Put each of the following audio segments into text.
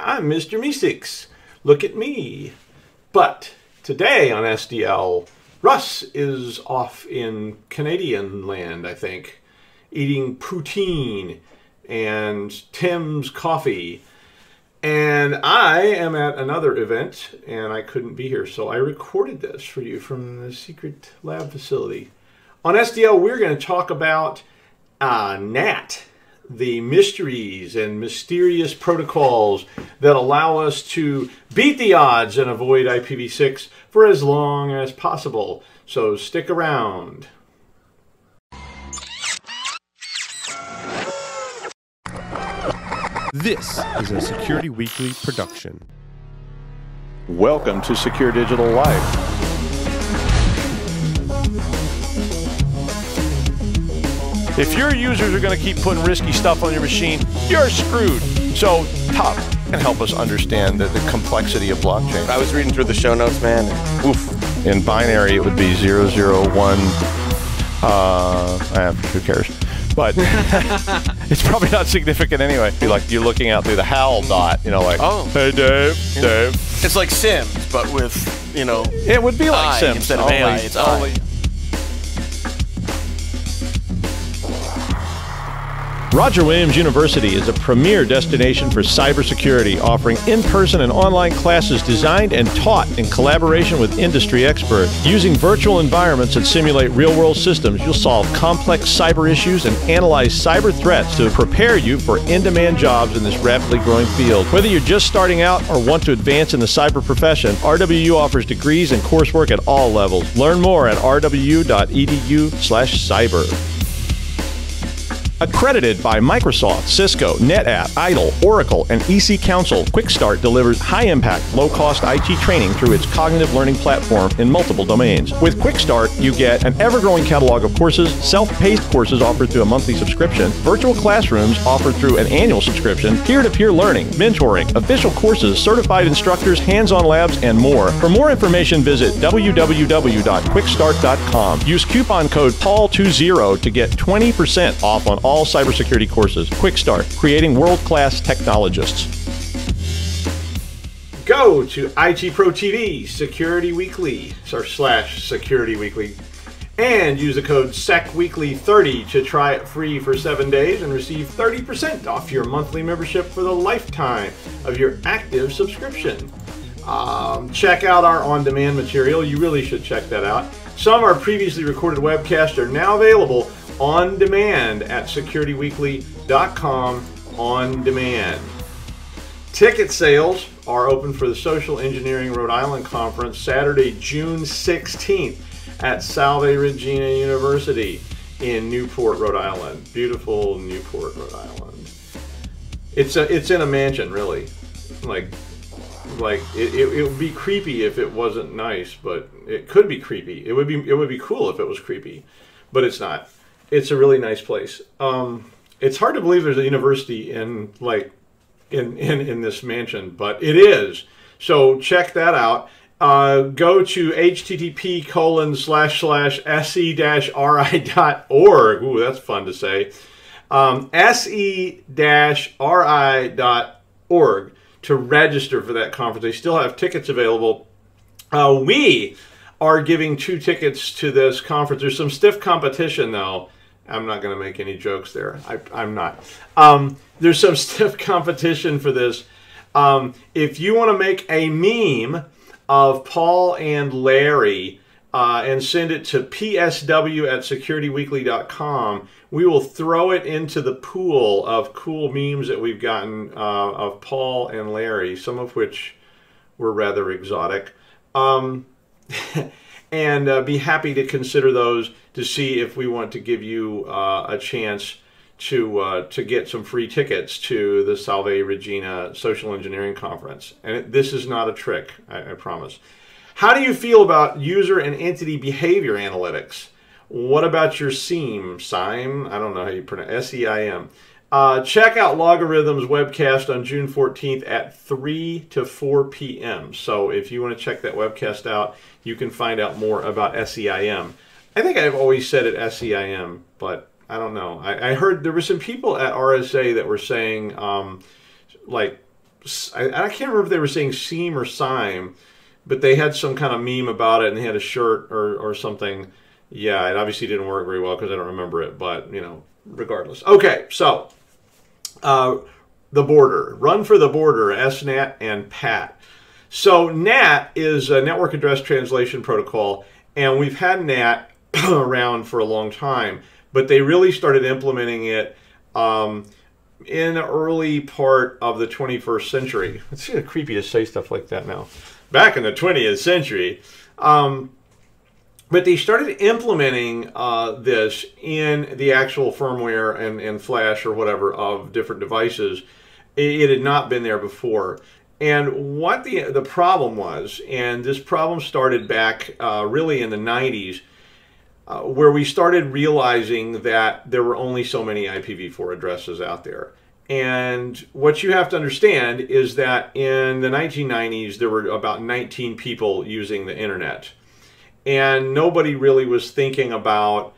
I'm Mr. Meeseeks. Look at me. But today on SDL, Russ is off in Canadian land, I think, eating poutine and Tim's coffee. And I am at another event, and I couldn't be here, so I recorded this for you from the secret lab facility. On SDL, we're going to talk about NAT, the mysteries and mysterious protocols that allow us to beat the odds and avoid IPv6 for as long as possible. So stick around. This is a Security Weekly production. Welcome to Secure Digital Life. If your users are going to keep putting risky stuff on your machine, you're screwed. So, Top can help us understand the complexity of blockchain. I was reading through the show notes, man. Oof. In binary, it would be 001. Who cares? But it's probably not significant anyway. Be like you're looking out through the HAL dot, you know, like, oh, hey Dave, Dave. It's like Sims, but with, you know, it would be like Sims instead of AI. It's only. Roger Williams University is a premier destination for cybersecurity, offering in-person and online classes designed and taught in collaboration with industry experts. Using virtual environments that simulate real-world systems, you'll solve complex cyber issues and analyze cyber threats to prepare you for in-demand jobs in this rapidly growing field. Whether you're just starting out or want to advance in the cyber profession, RWU offers degrees and coursework at all levels. Learn more at rwu.edu/cyber. Accredited by Microsoft, Cisco, NetApp, IDLE, Oracle, and EC Council, QuickStart delivers high-impact, low-cost IT training through its cognitive learning platform in multiple domains. With QuickStart, you get an ever-growing catalog of courses, self-paced courses offered through a monthly subscription, virtual classrooms offered through an annual subscription, peer-to-peer learning, mentoring, official courses, certified instructors, hands-on labs, and more. For more information, visit www.quickstart.com. Use coupon code PAUL20 to get 20% off on all cybersecurity courses. Quick Start, creating world-class technologists. Go to IT Pro TV, Security Weekly, or /Security Weekly, and use the code SECWeekly30 to try it free for 7 days and receive 30% off your monthly membership for the lifetime of your active subscription. Check out our on-demand material. You really should check that out. Some of our previously recorded webcasts are now available on demand at securityweekly.com on demand. Ticket sales are open for the Social Engineering Rhode Island Conference Saturday, June 16th at Salve Regina University in Newport, Rhode Island. Beautiful Newport, Rhode Island. It's in a mansion, really. It would be creepy if it wasn't nice, but it could be creepy. It would be cool if it was creepy, but it's not. It's a really nice place. It's hard to believe there's a university in this mansion, but it is. So check that out. Go to http://se-ri.org. Ooh, that's fun to say. se-ri.org to register for that conference. They still have tickets available. We are giving 2 tickets to this conference. There's some stiff competition, though. I'm not going to make any jokes there. I'm not. There's some stiff competition for this. If you want to make a meme of Paul and Larry and send it to psw@securityweekly.com, we will throw it into the pool of cool memes that we've gotten of Paul and Larry, some of which were rather exotic. And be happy to consider those to see if we want to give you a chance to get some free tickets to the Salve Regina Social Engineering Conference. And this is not a trick, I promise. How do you feel about user and entity behavior analytics? What about your SIEM? SIEM? I don't know how you pronounce it. S-E-I-M. Check out Logarithm's webcast on June 14th at 3 to 4 p.m. So if you want to check that webcast out, you can find out more about SEIM. I think I've always said it SEIM, but I don't know. I heard there were some people at RSA that were saying, like, I can't remember if they were saying seam or sime, but they had some kind of meme about it, and they had a shirt or something. Yeah, it obviously didn't work very well because I don't remember it, but, you know, regardless. Okay, so the border. Run for the border, SNAT and PAT. So NAT is a Network Address Translation Protocol, and we've had NAT around for a long time, but they really started implementing it in the early part of the 21st century. It's kind of creepy to say stuff like that now. Back in the 20th century. But they started implementing this in the actual firmware and flash or whatever of different devices. It had not been there before. And what the problem was, and this problem started back really in the 90s, where we started realizing that there were only so many IPv4 addresses out there. And what you have to understand is that in the 1990s, there were about 19 people using the internet. And nobody really was thinking about,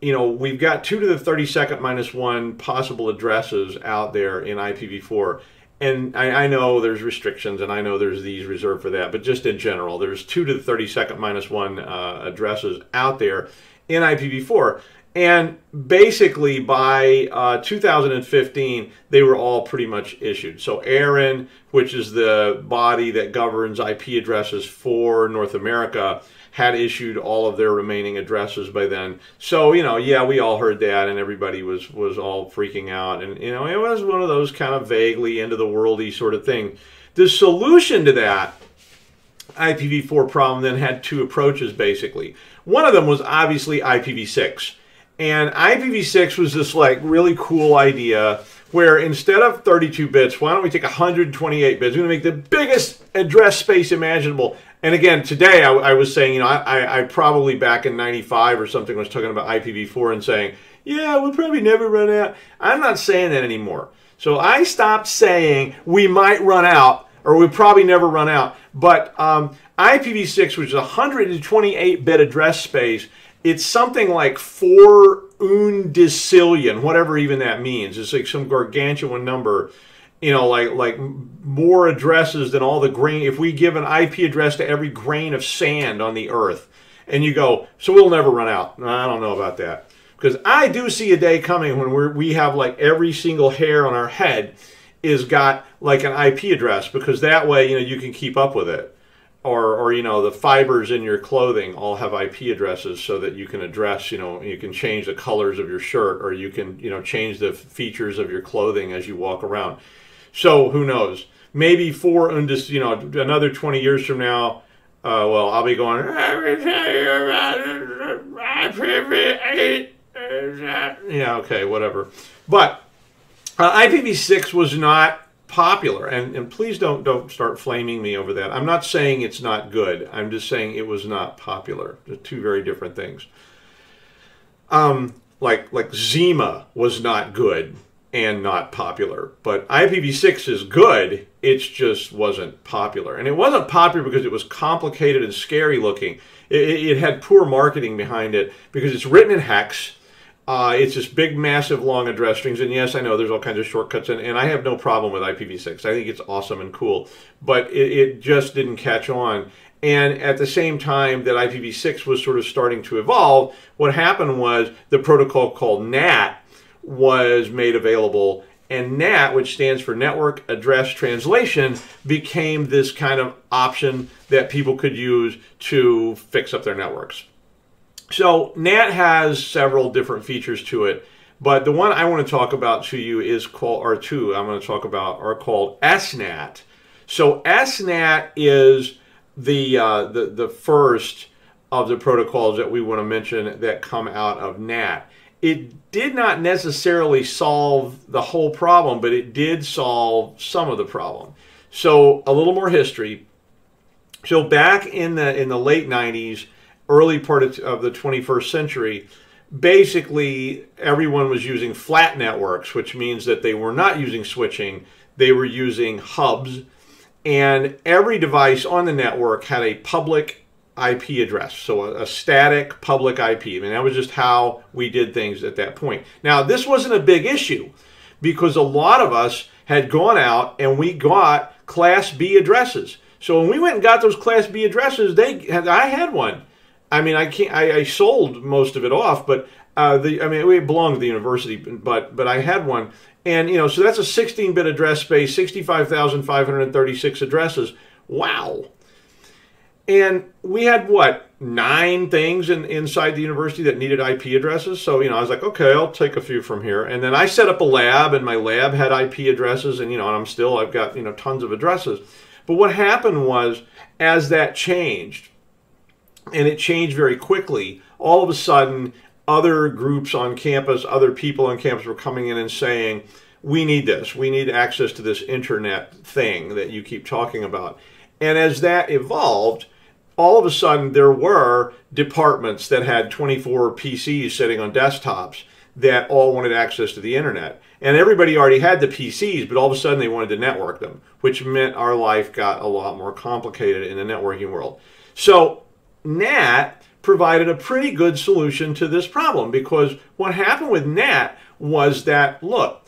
you know, we've got 2 to the 32nd minus 1 possible addresses out there in IPv4. And I know there's restrictions, and I know there's these reserved for that, but just in general, there's 2 to the 32nd minus 1 addresses out there in IPv4. And basically by 2015, they were all pretty much issued. So ARIN, which is the body that governs IP addresses for North America, had issued all of their remaining addresses by then. So, you know, yeah, we all heard that, and everybody was all freaking out. And, you know, it was one of those kind of vaguely end-of-the-worldy sort of thing. The solution to that IPv4 problem then had 2 approaches, basically. One of them was obviously IPv6. And IPv6 was this, like, really cool idea where instead of 32 bits, why don't we take 128 bits? We're going to make the biggest address space imaginable. And again, today I was saying, you know, I probably back in 95 or something was talking about IPv4 and saying, yeah, we'll probably never run out. I'm not saying that anymore. So I stopped saying we might run out, or we probably never run out. But IPv6, which is a 128-bit address space, it's something like 4 undecillion, whatever even that means. It's like some gargantuan number, you know, like more addresses than all the grain. If we give an IP address to every grain of sand on the earth, and you go, so we'll never run out. I don't know about that. Because I do see a day coming when we have like every single hair on our head is got like an IP address, because that way, you know, you can keep up with it. Or you know, the fibers in your clothing all have IP addresses so that you can address, you know, you can change the colors of your shirt, or you can, you know, change the features of your clothing as you walk around. So who knows? Maybe you know, another 20 years from now, well, I'll be going, yeah, okay, whatever. But IPv6 was not popular, and please don't start flaming me over that. I'm not saying it's not good. I'm just saying it was not popular. They're 2 very different things. Like Zima was not good and not popular, but IPv6 is good. It just wasn't popular, and it wasn't popular because it was complicated and scary looking. It had poor marketing behind it because it's written in hex. It's this big, massive, long address strings. And yes, I know there's all kinds of shortcuts, and I have no problem with IPv6. I think it's awesome and cool. But it just didn't catch on. And at the same time that IPv6 was sort of starting to evolve, what happened was the protocol called NAT was made available. And NAT, which stands for Network Address Translation, became this kind of option that people could use to fix up their networks. So NAT has several different features to it, but the one I want to talk about to you is called, or 2 I'm going to talk about, are called SNAT. So SNAT is the first of the protocols that we want to mention that come out of NAT. It did not necessarily solve the whole problem, but it did solve some of the problem. So a little more history. So back in the late 90s, early part of the 21st century, basically everyone was using flat networks, which means that they were not using switching, they were using hubs, and every device on the network had a public IP address, so a static public IP. I mean, that was just how we did things at that point. Now, this wasn't a big issue, because a lot of us had gone out and we got Class B addresses. So when we went and got those Class B addresses, I had one. I mean, I sold most of it off, but it belonged to the university, but I had one. And, you know, so that's a 16-bit address space, 65,536 addresses. Wow. And we had, what, 9 things inside the university that needed IP addresses. So, you know, I was like, okay, I'll take a few from here. And then I set up a lab, and my lab had IP addresses, and, you know, and I've got, you know, tons of addresses. But what happened was, as that changed, and it changed very quickly, all of a sudden, other groups on campus, other people on campus were coming in and saying, we need this. We need access to this internet thing that you keep talking about. And as that evolved, all of a sudden there were departments that had 24 PCs sitting on desktops that all wanted access to the internet. And everybody already had the PCs, but all of a sudden they wanted to network them, which meant our life got a lot more complicated in the networking world. So NAT provided a pretty good solution to this problem, because what happened with NAT was that, look,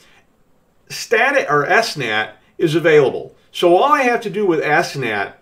SNAT is available. So all I have to do with SNAT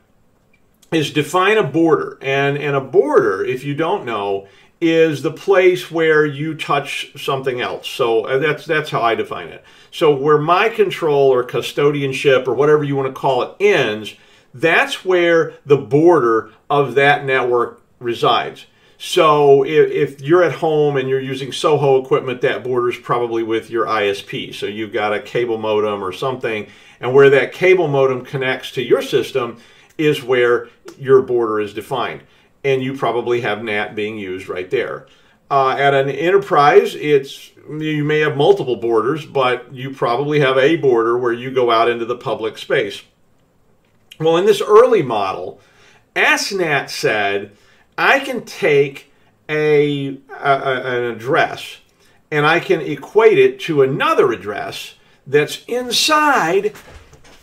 is define a border. And a border, if you don't know, is the place where you touch something else. So that's how I define it. So where my control or custodianship or whatever you want to call it ends, that's where the border of that network resides. So if you're at home and you're using Soho equipment, that border's probably with your ISP. So you've got a cable modem or something, and where that cable modem connects to your system is where your border is defined. And you probably have NAT being used right there. At an enterprise, you may have multiple borders, but you probably have a border where you go out into the public space. Well, in this early model, SNAT said, I can take an address and I can equate it to another address that's inside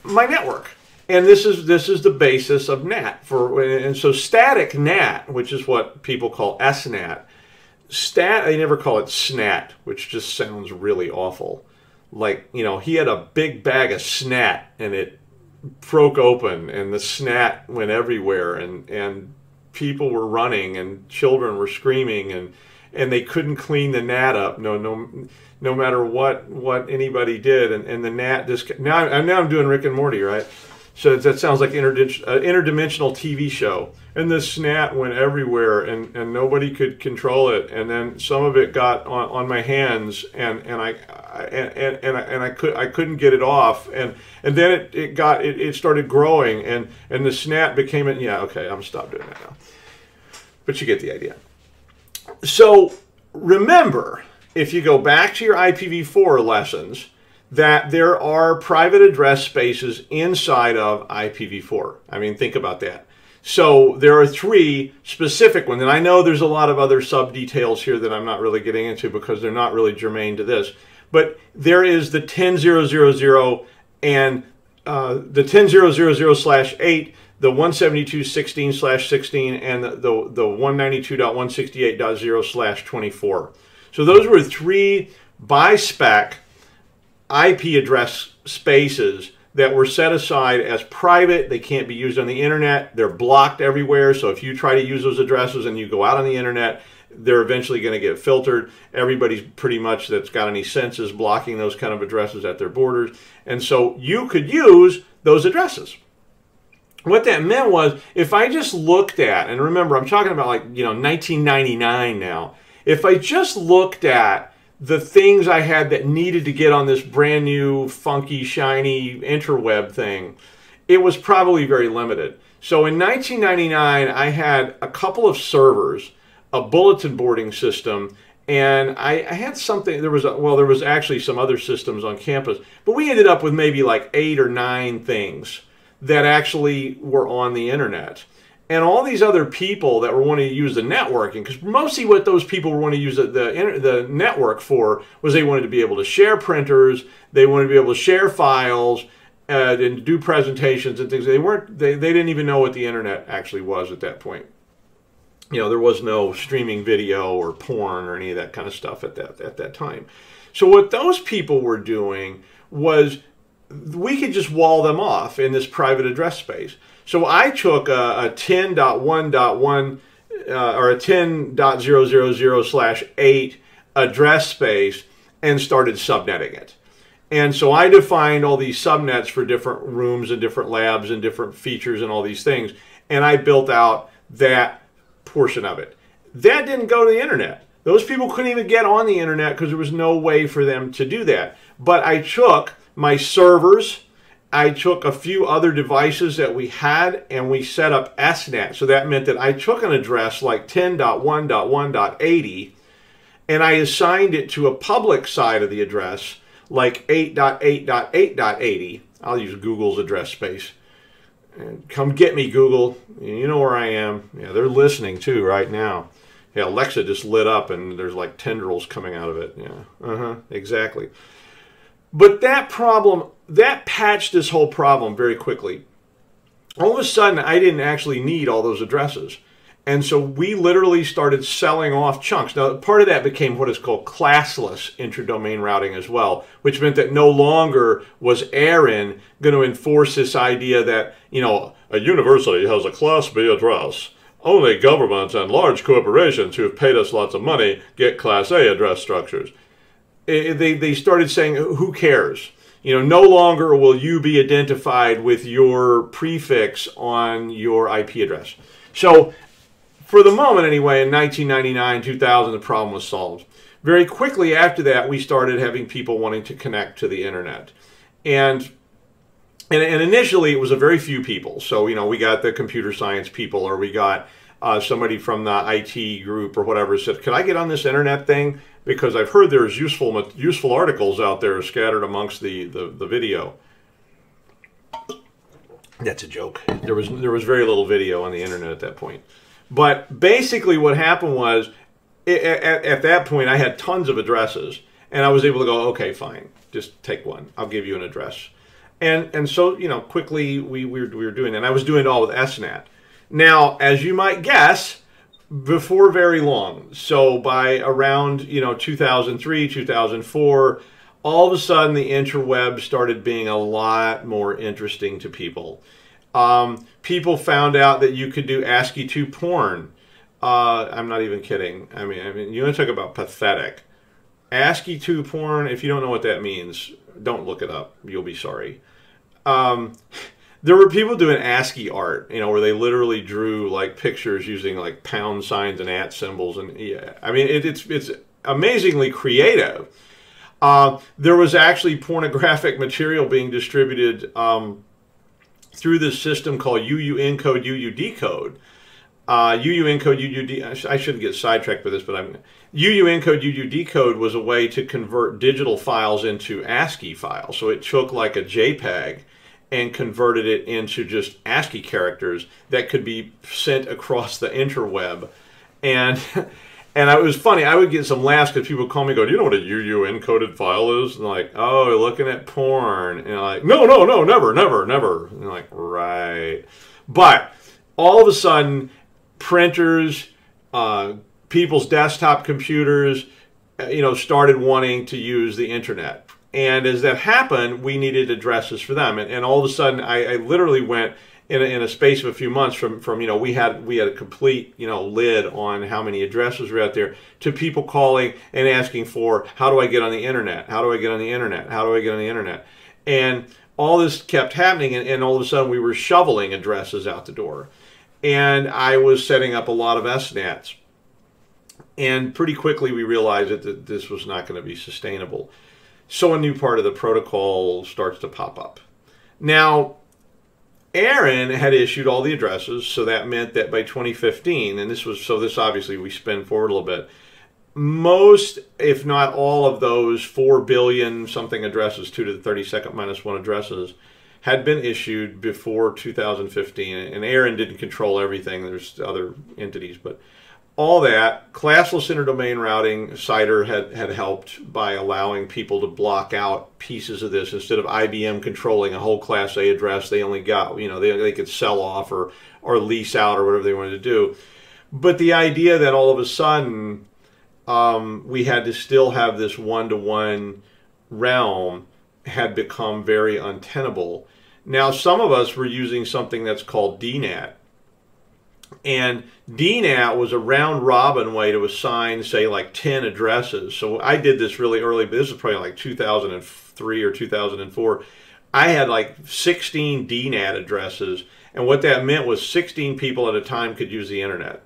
my network. And this is the basis of NAT. And so static NAT, which is what people call SNAT, they never call it SNAT, which just sounds really awful. Like, you know, he had a big bag of SNAT and it broke open and the SNAT went everywhere, and people were running and children were screaming, and they couldn't clean the NAT up no matter what anybody did, and the NAT now I'm doing Rick and Morty, right? So that sounds like an interdimensional TV show. And the SNAT went everywhere, and nobody could control it. And then some of it got on my hands, and I couldn't get it off. And then it started growing, and the SNAT became it. Yeah, okay, I'm gonna stop doing that now. But you get the idea. So remember, if you go back to your IPv4 lessons, that there are private address spaces inside of IPv4. I mean, think about that. So there are 3 specific ones, and I know there's a lot of other sub-details here that I'm not really getting into because they're not really germane to this. But there is the 10.0.0.0 and the 10.0.0.0/8, the 172.16/16, and the 192.168.0/24. So those were 3 by spec IP address spaces that were set aside as private. They can't be used on the internet. They're blocked everywhere. So if you try to use those addresses and you go out on the internet, they're eventually going to get filtered. Everybody's pretty much that's got any sense is blocking those kind of addresses at their borders. And so you could use those addresses. What that meant was, if I just looked at, and remember, I'm talking about, like, you know, 1999 now. If I just looked at the things I had that needed to get on this brand new, funky, shiny interweb thing, it was probably very limited. So in 1999, I had a couple of servers, a bulletin boarding system, and I had something. There was actually some other systems on campus, but we ended up with maybe like 8 or 9 things that actually were on the internet. And all these other people that were wanting to use the networking, because mostly what those people were wanting to use the network for was they wanted to be able to share printers, they wanted to be able to share files, and do presentations and things. They didn't even know what the internet actually was at that point. You know, there was no streaming video or porn or any of that kind of stuff at that time. So what those people were doing was we could just wall them off in this private address space. So I took a 10.1.1 or a 10.000/8 address space and started subnetting it. And so I defined all these subnets for different rooms and different labs and different features and all these things. And I built out that portion of it. That didn't go to the internet. Those people couldn't even get on the internet because there was no way for them to do that. But I took my servers, I took a few other devices that we had, and we set up SNAT. So that meant that I took an address like 10.1.1.80, and I assigned it to a public side of the address, like 8.8.8.80. I'll use Google's address space. And come get me, Google. You know where I am. Yeah, they're listening too right now. Yeah, Alexa just lit up and there's like tendrils coming out of it. Yeah, exactly. But that problem, that patched this whole problem very quickly. All of a sudden, I didn't actually need all those addresses. And so we literally started selling off chunks. Now, part of that became what is called classless intradomain routing as well, which meant that no longer was Aaron going to enforce this idea that, you know, a university has a Class B address. Only governments and large corporations who have paid us lots of money get Class A address structures. They started saying, who cares? You know, no longer will you be identified with your prefix on your IP address. So, for the moment anyway, in 1999, 2000, the problem was solved. Very quickly after that, we started having people wanting to connect to the internet. And initially, it was a very few people. So, you know, we got the computer science people, or we got somebody from the IT group or whatever said, can I get on this internet thing? Because I've heard there's useful articles out there scattered amongst the video. That's a joke. There was very little video on the internet at that point. But basically what happened was, at that point, I had tons of addresses. And I was able to go, okay, fine, just take one. I'll give you an address. And so, you know, quickly we were doing that. And I was doing it all with SNAT. Now, as you might guess, before very long, so by around, you know, 2003, 2004, all of a sudden the interweb started being a lot more interesting to people. People found out that you could do ASCII2 porn. I'm not even kidding. I mean, you want to talk about pathetic. ASCII2 porn, if you don't know what that means, don't look it up. You'll be sorry. There were people doing ASCII art, you know, where they literally drew like pictures using like pound signs and @ symbols, and yeah, I mean it's amazingly creative. There was actually pornographic material being distributed through this system called UU encode, UU decode. UU encode, UU decode. I shouldn't get sidetracked by this, but UU encode, UU decode was a way to convert digital files into ASCII files. So it took like a JPEG and converted it into just ASCII characters that could be sent across the interweb. And it was funny. I would get some laughs because people would call me and go, do you know what a UU encoded file is? And they're like, oh, you're looking at porn. And I'm like, no, never. And they're like, right. But all of a sudden, printers, people's desktop computers, you know, started wanting to use the internet. And as that happened, we needed addresses for them. And all of a sudden, I literally went in a space of a few months from you know, we had a complete, you know, lid on how many addresses were out there, to people calling and asking for, how do I get on the internet? How do I get on the internet? How do I get on the internet? And all this kept happening, and all of a sudden we were shoveling addresses out the door. And I was setting up a lot of SNATs. And pretty quickly we realized that this was not going to be sustainable. So a new part of the protocol starts to pop up. Now, Aaron had issued all the addresses, so that meant that by 2015, and this obviously we spin forward a little bit, most, if not all of those 4 billion something addresses, 2 to the 32nd minus 1 addresses, had been issued before 2015. And Aaron didn't control everything. There's other entities, but all that, classless interdomain routing, CIDR had helped by allowing people to block out pieces of this. Instead of IBM controlling a whole Class A address, they only got, you know, they could sell off or lease out or whatever they wanted to do. But the idea that all of a sudden we had to still have this one-to-one realm had become very untenable. Now, some of us were using something that's called DNAT. And DNAT was a round-robin way to assign, say, like 10 addresses. So I did this really early, but this was probably like 2003 or 2004. I had like 16 DNAT addresses, and what that meant was 16 people at a time could use the internet.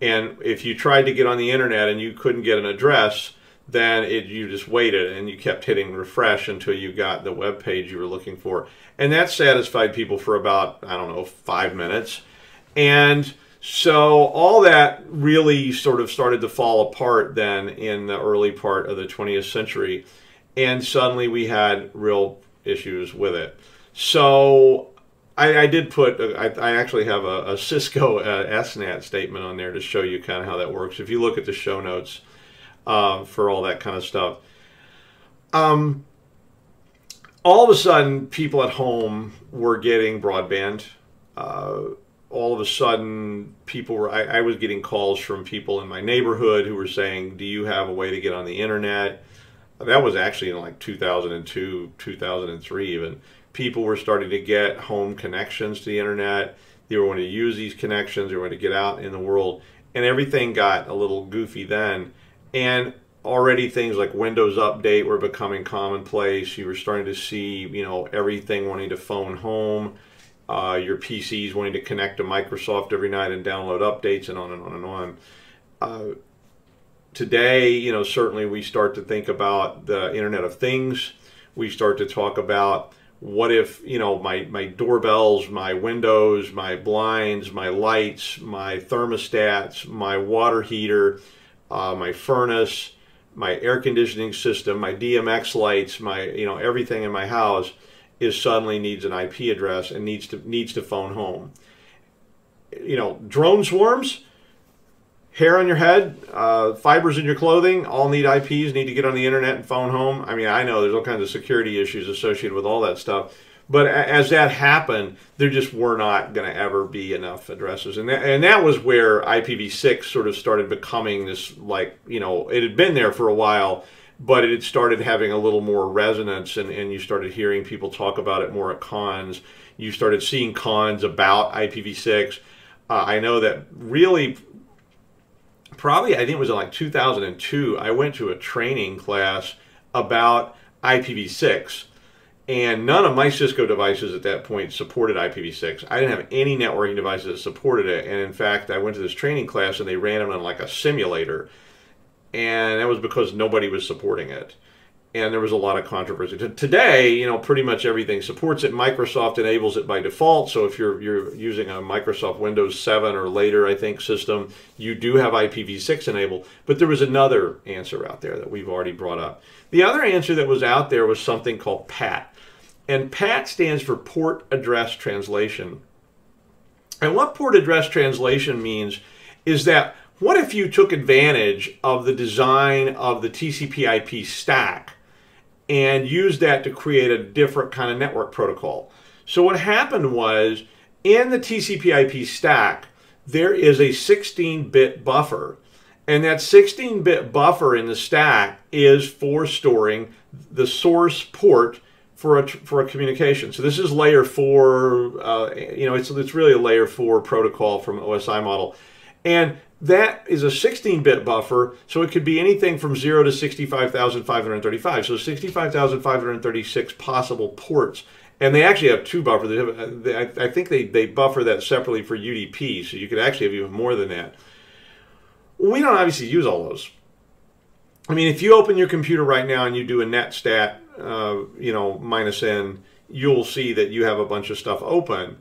And if you tried to get on the internet and you couldn't get an address, then you just waited and you kept hitting refresh until you got the web page you were looking for. And that satisfied people for about, I don't know, 5 minutes. And so all that really sort of started to fall apart then in the early part of the 20th century. And suddenly we had real issues with it. So I did put, I actually have a Cisco SNAT statement on there to show you kind of how that works. If you look at the show notes for all that kind of stuff. All of a sudden, people at home were getting broadband. All of a sudden, people were, I was getting calls from people in my neighborhood who were saying, do you have a way to get on the internet? That was actually in like 2002, 2003 even. People were starting to get home connections to the internet. They were wanting to use these connections. They were wanting to get out in the world. And everything got a little goofy then. And already things like Windows Update were becoming commonplace. You were starting to see, you know, everything wanting to phone home. Your PCs wanting to connect to Microsoft every night and download updates, and on and on and on. Today, you know, certainly we start to think about the Internet of Things. We start to talk about what if, you know, my doorbells, my windows, my blinds, my lights, my thermostats, my water heater, my furnace, my air conditioning system, my DMX lights, my, you know, everything in my house is suddenly needs an IP address and needs to phone home. You know, drone swarms, hair on your head, fibers in your clothing, all need IPs, need to get on the internet and phone home. I mean, I know there's all kinds of security issues associated with all that stuff. But as that happened, there just were not going to ever be enough addresses. And that was where IPv6 sort of started becoming this, like, you know, it had been there for a while, but it had started having a little more resonance, and you started hearing people talk about it more at cons. You started seeing cons about IPv6. I know that really, probably, I think it was in like 2002, I went to a training class about IPv6. And none of my Cisco devices at that point supported IPv6. I didn't have any networking devices that supported it. And in fact, I went to this training class and they ran it on like a simulator. And that was because nobody was supporting it. And there was a lot of controversy. Today, you know, pretty much everything supports it. Microsoft enables it by default. So if you're using a Microsoft Windows 7 or later, I think, system, you do have IPv6 enabled. But there was another answer out there that we've already brought up. The other answer that was out there was something called PAT. And PAT stands for Port Address Translation. And what Port Address Translation means is that what if you took advantage of the design of the TCP/IP stack and used that to create a different kind of network protocol? So what happened was, in the TCP/IP stack, there is a 16-bit buffer. And that 16-bit buffer in the stack is for storing the source port for a communication. So this is layer 4, you know, it's really a layer 4 protocol from OSI model. And that is a 16-bit buffer, so it could be anything from 0 to 65,535. So 65,536 possible ports. And they actually have 2 buffers. I think they buffer that separately for UDP, so you could actually have even more than that. We don't obviously use all those. I mean, if you open your computer right now and you do a netstat, you know, -n, you'll see that you have a bunch of stuff open,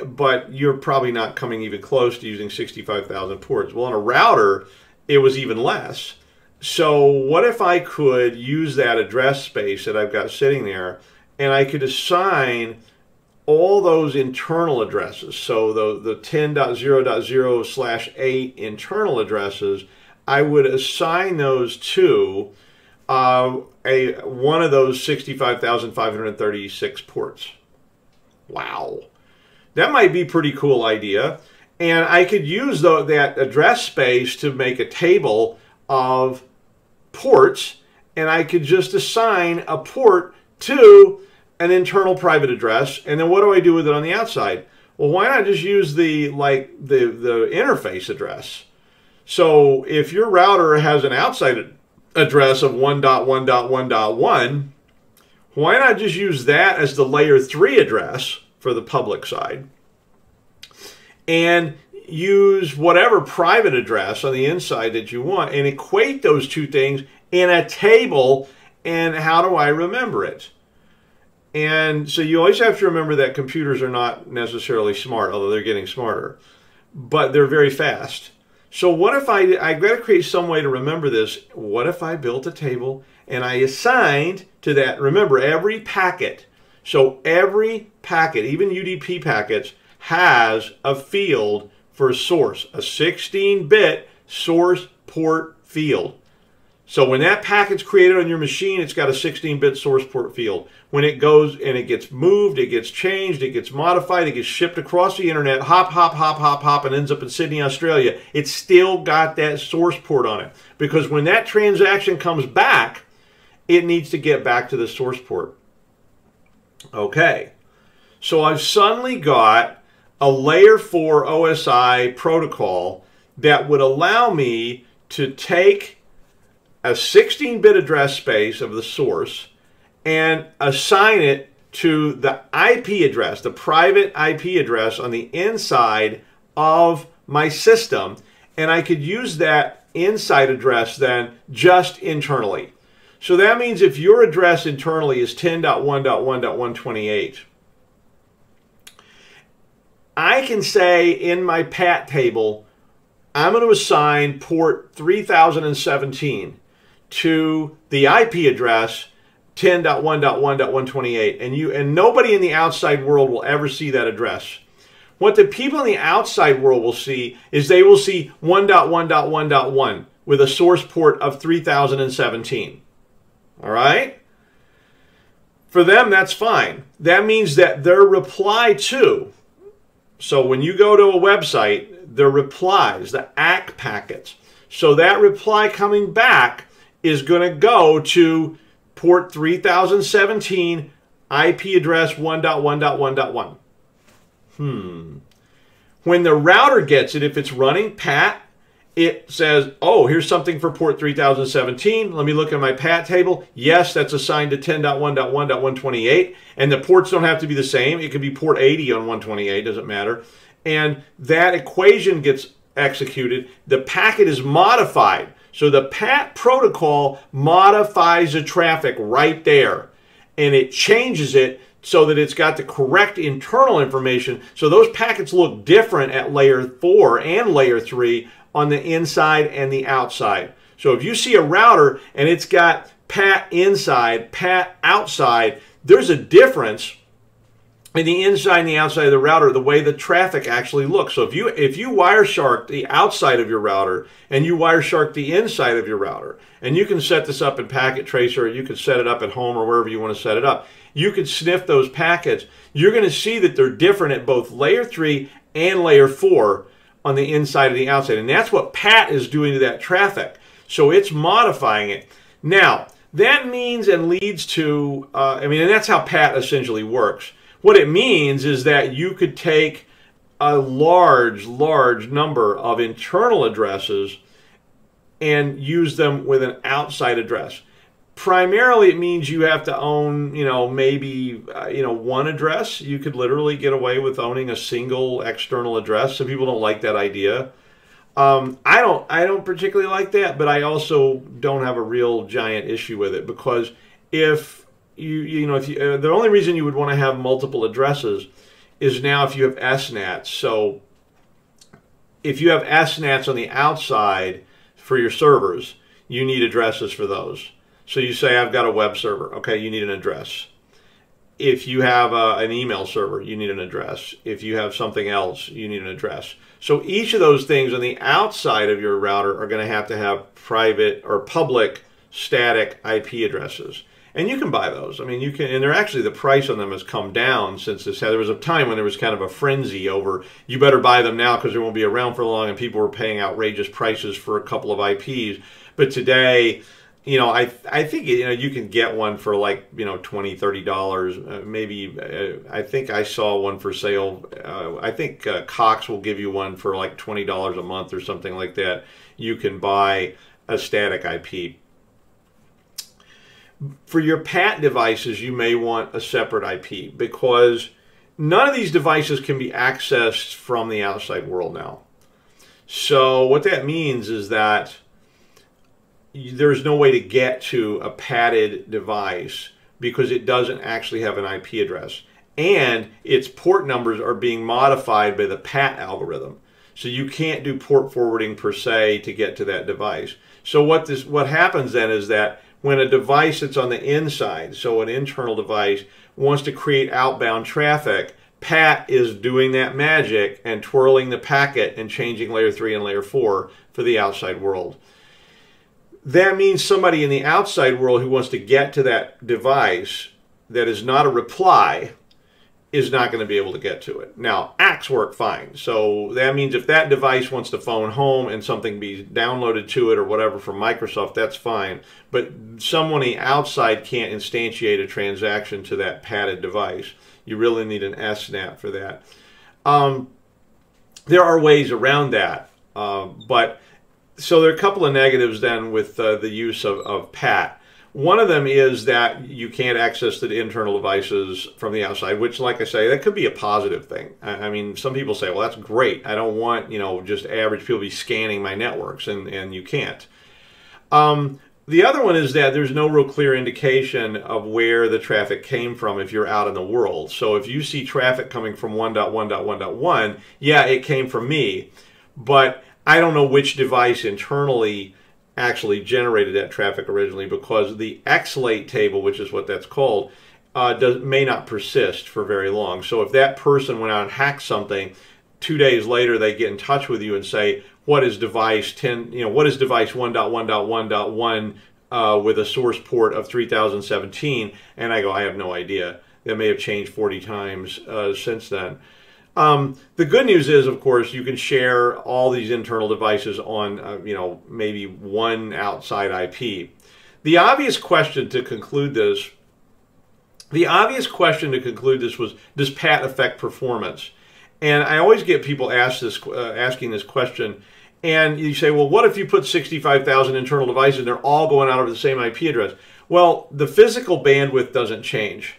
but you're probably not coming even close to using 65,000 ports. Well, on a router, it was even less. So what if I could use that address space that I've got sitting there, and I could assign all those internal addresses, so the 10.0.0/8 internal addresses, I would assign those to one of those 65,536 ports. Wow. That might be a pretty cool idea. And I could use that address space to make a table of ports, and I could just assign a port to an internal private address. And then what do I do with it on the outside? Well, why not just use the interface address? So if your router has an outside address of 1.1.1.1, why not just use that as the layer 3 address for the public side and use whatever private address on the inside that you want and equate those two things in a table? And how do I remember it? And so you always have to remember that computers are not necessarily smart, although they're getting smarter, but they're very fast. So what if I've got to create some way to remember this. What if I built a table and I assigned to that, remember, every packet. So every packet, even UDP packets, has a field for source, a 16-bit source port field. So when that packet's created on your machine, it's got a 16-bit source port field. When it goes and it gets moved, it gets changed, it gets modified, it gets shipped across the internet, hop, hop, hop, hop, hop, and ends up in Sydney, Australia, it's still got that source port on it. Because when that transaction comes back, it needs to get back to the source port. Okay, so I've suddenly got a layer 4 OSI protocol that would allow me to take a 16-bit address space of the source and assign it to the IP address, the private IP address on the inside of my system. And I could use that inside address then just internally. So that means if your address internally is 10.1.1.128, I can say in my PAT table, I'm going to assign port 3017 to the IP address 10.1.1.128, and nobody in the outside world will ever see that address. What the people in the outside world will see is they will see 1.1.1.1 with a source port of 3017. All right? For them, that's fine. That means that their reply to, so when you go to a website, the replies, the ACK packets, so that reply coming back is going to go to port 3017, IP address 1.1.1.1. When the router gets it, if it's running PAT, it says, oh, here's something for port 3017. Let me look at my PAT table. Yes, that's assigned to 10.1.1.128. And the ports don't have to be the same. It could be port 80 on 128, doesn't matter. And that equation gets executed. The packet is modified. So the PAT protocol modifies the traffic right there. And it changes it so that it's got the correct internal information. So those packets look different at layer 4 and layer 3 on the inside and the outside. So if you see a router and it's got PAT inside, PAT outside, there's a difference in the inside and the outside of the router, the way the traffic actually looks. So if you Wireshark the outside of your router and you Wireshark the inside of your router, and you can set this up in Packet Tracer, or you can set it up at home or wherever you want to set it up, you can sniff those packets. You're going to see that they're different at both layer 3 and layer 4 on the inside and the outside. And that's what PAT is doing to that traffic. So it's modifying it. Now, that means and leads to, and that's how PAT essentially works. What it means is that you could take a large number of internal addresses and use them with an outside address. Primarily, it means you have to own, maybe, one address. You could literally get away with owning a single external address. Some people don't like that idea. I don't particularly like that, but I also don't have a real giant issue with it, because if the only reason you would want to have multiple addresses is now if you have SNATs. So if you have SNATs on the outside for your servers, you need addresses for those. So you say, I've got a web server. Okay, you need an address. If you have an email server, you need an address. If you have something else, you need an address. So each of those things on the outside of your router are going to have private or public static IP addresses. And you can buy those. I mean, you can, and they're actually, the price on them has come down since this. There was a time when there was kind of a frenzy over, you better buy them now because they won't be around for long, and people were paying outrageous prices for a couple of IPs. But today, you know, I think, you know, you can get one for like, you know, $20, $30, maybe. I think I saw one for sale. I think Cox will give you one for like $20 a month or something like that. You can buy a static IP. For your PAT devices, you may want a separate IP because none of these devices can be accessed from the outside world now. So what that means is that there's no way to get to a padded device because it doesn't actually have an IP address. And its port numbers are being modified by the PAT algorithm. So you can't do port forwarding per se to get to that device. So what happens then is that when a device that's on the inside, so an internal device, wants to create outbound traffic, PAT is doing that magic and twirling the packet and changing layer 3 and layer 4 for the outside world. That means somebody in the outside world who wants to get to that device that is not a reply is not going to be able to get to it. Now, ACKs work fine. So that means if that device wants to phone home and something be downloaded to it or whatever from Microsoft, that's fine. But someone on the outside can't instantiate a transaction to that padded device. You really need an SNAT for that. There are ways around that. So there are a couple of negatives then with the use of PAT. One of them is that you can't access the internal devices from the outside, which, like I say, that could be a positive thing. I mean, some people say, well, that's great. I don't want, you know, just average people to be scanning my networks, and you can't. The other one is that there's no real clear indication of where the traffic came from if you're out in the world. So if you see traffic coming from 1.1.1.1, yeah, it came from me, but I don't know which device internally actually generated that traffic originally, because the XLate table, which is what that's called, may not persist for very long. So if that person went out and hacked something, 2 days later they get in touch with you and say, what is device 10? You know, what is device 1.1.1.1 with a source port of 3017? And I go, I have no idea. That may have changed 40 times since then. The good news is, of course, you can share all these internal devices on, you know, maybe one outside IP. The obvious question to conclude this, was, does PAT affect performance? And I always get people asking this question, and you say, well, what if you put 65,000 internal devices and they're all going out over the same IP address? Well, the physical bandwidth doesn't change.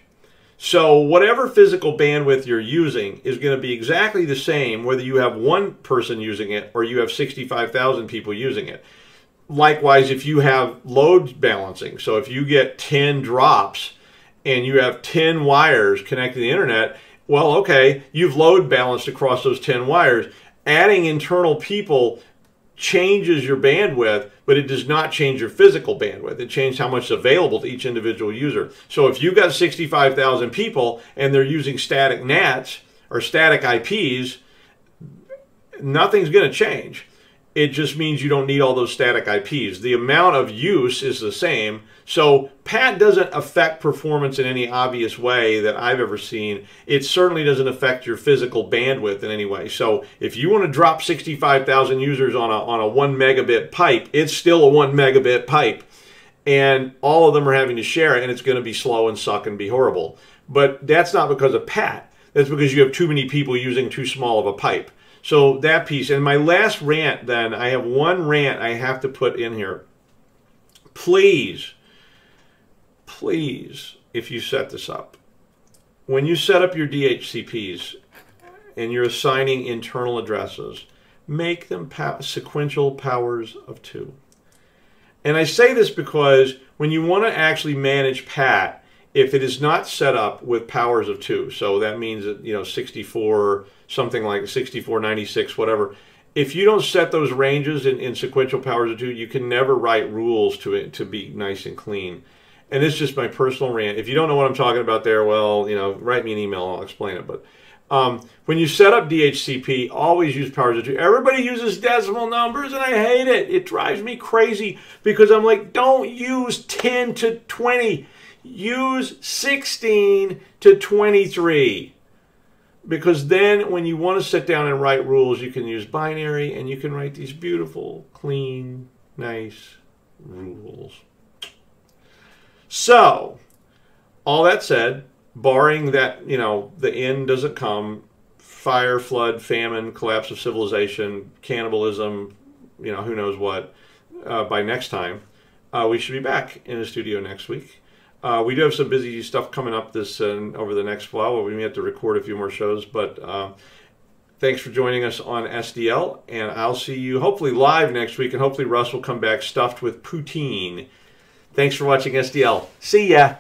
So whatever physical bandwidth you're using is going to be exactly the same whether you have one person using it or you have 65,000 people using it. Likewise, if you have load balancing, so if you get 10 drops and you have 10 wires connected to the internet, well, okay, you've load balanced across those 10 wires. Adding internal people changes your bandwidth, but it does not change your physical bandwidth. It changes how much is available to each individual user. So if you've got 65,000 people and they're using static NATs or static IPs, nothing's going to change. It just means you don't need all those static IPs. The amount of use is the same. So PAT doesn't affect performance in any obvious way that I've ever seen. It certainly doesn't affect your physical bandwidth in any way. So if you want to drop 65,000 users on a 1 megabit pipe, it's still a 1 megabit pipe. And all of them are having to share it, and it's going to be slow and suck and be horrible. But that's not because of PAT. That's because you have too many people using too small of a pipe. So that piece. And my last rant then, I have one rant I have to put in here. Please, if you set this up, when you set up your DHCPs and you're assigning internal addresses, make them sequential powers of 2. And I say this because when you want to actually manage PAT, if it is not set up with powers of 2, so that means that, you know, 64, something like 64, 96, whatever. If you don't set those ranges in sequential powers of 2, you can never write rules to it to be nice and clean. And it's just my personal rant. If you don't know what I'm talking about there, well, you know, write me an email, I'll explain it. But when you set up DHCP, always use powers of 2. Everybody uses decimal numbers, and I hate it. It drives me crazy because I'm like, don't use 10 to 20. Use 16 to 23. Because then when you want to sit down and write rules, you can use binary and you can write these beautiful, clean, nice rules. So, all that said, barring that, the end doesn't come, fire, flood, famine, collapse of civilization, cannibalism, who knows what, by next time, we should be back in the studio next week. We do have some busy stuff coming up over the next while. We may have to record a few more shows, but thanks for joining us on SDL, and I'll see you hopefully live next week, and hopefully Russ will come back stuffed with poutine. Thanks for watching SDL. See ya!